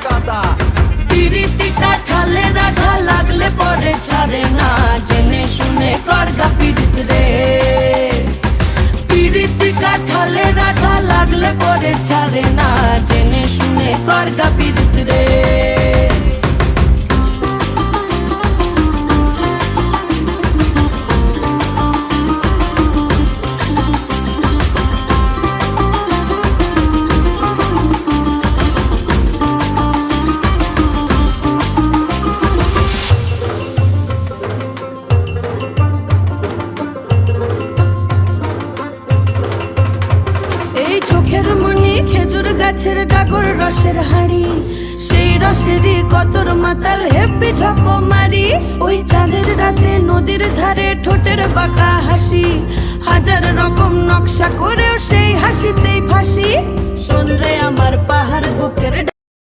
গাদা। পিরিতি কাঠালে রাধা লাগলে পরে ছাড়ে না, জেনে শুনে করগা পিরিত রে। পিরিতি কাঠালে রাধা লাগলে পরে ছাড়ে না, জেনে শুনে করগা পিরিত রে। এই চোখের মনি খেজুর গাছের ডাগর রসের হাড়ি, সেই রসেরই কতর মাতাল হেপি ঝকো মারি। ওই চাঁদের রাতে নদীর ধারে ঠোঁটের বাঁকা হাসি, হাজার রকম নকশা করেও সেই হাসিতেই ফাঁসি। শোন রে আমার পাহাড় বুকের